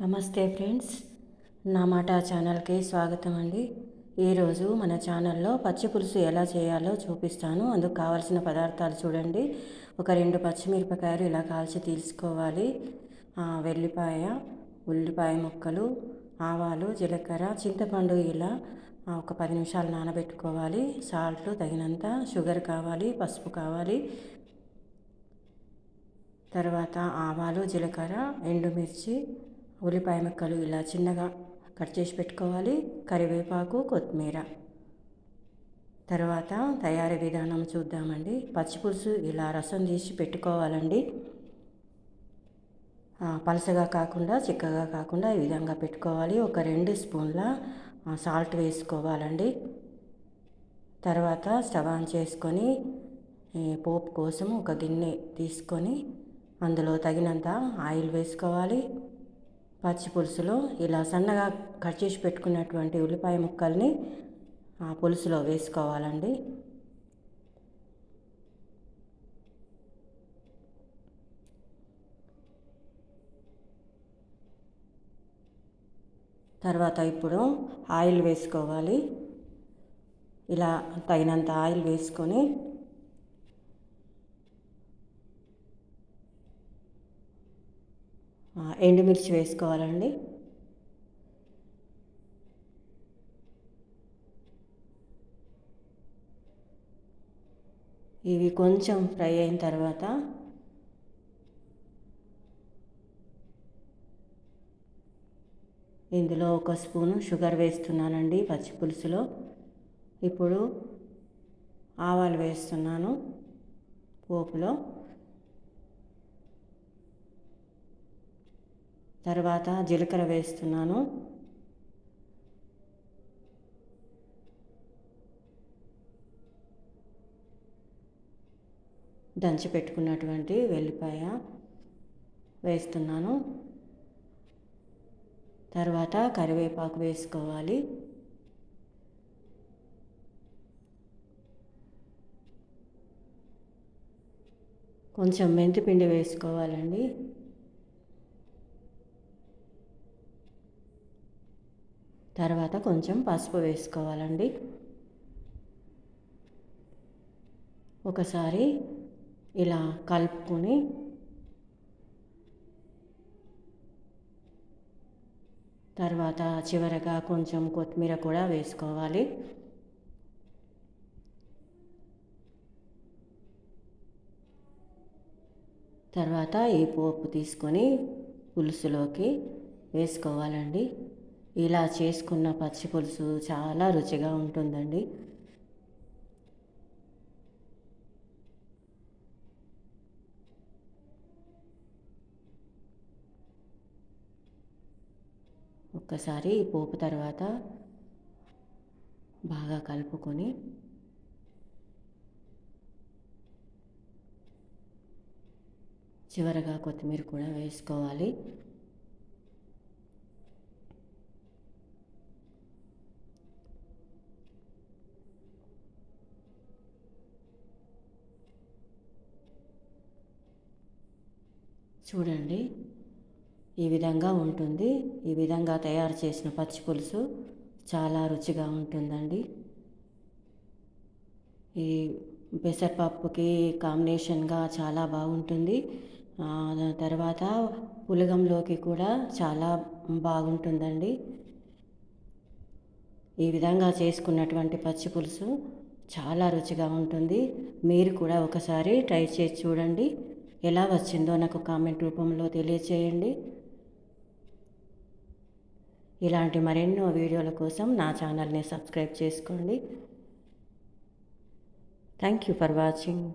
నమస్తే ఫ్రెండ్స్, నా మాట ఛానల్కి స్వాగతం అండి. ఈరోజు మన ఛానల్లో పచ్చి పులుసు ఎలా చేయాలో చూపిస్తాను. అందుకు కావాల్సిన పదార్థాలు చూడండి. ఒక 2 పచ్చిమిరపకాయలు ఇలా కాల్చి తీసుకోవాలి. వెల్లిపాయ, ఉల్లిపాయ ముక్కలు, ఆవాలు, జీలకర్ర, చింతపండు ఇలా ఒక 10 నిమిషాలు నానబెట్టుకోవాలి. సాల్ట్ తగినంత, షుగర్ కావాలి, పసుపు కావాలి. తర్వాత ఆవాలు, జీలకర్ర, ఎండుమిర్చి, ఉల్లిపాయ ముక్కలు ఇలా చిన్నగా కట్ చేసి పెట్టుకోవాలి. కరివేపాకు, కొత్తిమీర. తర్వాత తయారీ విధానం చూద్దామండి. పచ్చిపులుసు ఇలా రసం తీసి పెట్టుకోవాలండి. పలసగా కాకుండా, చిక్కగా కాకుండా ఈ విధంగా పెట్టుకోవాలి. ఒక 2 స్పూన్ల సాల్ట్ వేసుకోవాలండి. తర్వాత స్టవ్ ఆన్ చేసుకొని పోపు కోసం ఒక గిన్నె తీసుకొని అందులో తగినంత ఆయిల్ వేసుకోవాలి. పచ్చి పులుసులో ఇలా సన్నగా కట్ చేసి పెట్టుకున్నటువంటి ఉల్లిపాయ ముక్కల్ని పులుసులో వేసుకోవాలండి. తర్వాత ఇప్పుడు ఆయిల్ వేసుకోవాలి. ఇలా తగినంత ఆయిల్ వేసుకొని ఎండుమిర్చి వేసుకోవాలండి. ఇవి కొంచెం ఫ్రై అయిన తర్వాత ఇందులో 1 స్పూను షుగర్ వేస్తున్నానండి పచ్చి పులుసులో. ఇప్పుడు ఆవాలు వేస్తున్నాను పోపులో. తర్వాత జీలకర్ర వేస్తున్నాను. దంచి పెట్టుకున్నటువంటి వెల్లిపాయ వేస్తున్నాను. తర్వాత కరివేపాకు వేసుకోవాలి. కొంచెం మెంతిపిండి వేసుకోవాలండి. తర్వాత కొంచెం పసుపు వేసుకోవాలండి. ఒకసారి ఇలా కలుపుకొని తర్వాత చివరగా కొంచెం కొత్తిమీర కూడా వేసుకోవాలి. తర్వాత ఈ పోపు తీసుకొని పులుసులోకి వేసుకోవాలండి. ఇలా చేసుకున్న పచ్చి పులుసు చాలా రుచిగా ఉంటుందండి. ఒక్కసారి ఈ పోపు తర్వాత బాగా కలుపుకొని చివరగా కొత్తిమీర కూడా వేసుకోవాలి. చూడండి, ఈ విధంగా ఉంటుంది. ఈ విధంగా తయారు చేసిన పచ్చి పులుసు చాలా రుచిగా ఉంటుందండి. ఈ పెసరపప్పుకి కాంబినేషన్గా చాలా బాగుంటుంది. తర్వాత పులగంలోకి కూడా చాలా బాగుంటుందండి. ఈ విధంగా చేసుకున్నటువంటి పచ్చి పులుసు చాలా రుచిగా ఉంటుంది. మీరు కూడా ఒకసారి ట్రై చేసి చూడండి. ఎలా వచ్చిందో నాకు కామెంట్ రూపంలో తెలియచేయండి. ఇలాంటి మరెన్నో వీడియోల కోసం నా ఛానల్ని సబ్స్క్రైబ్ చేసుకోండి. Thank you for watching.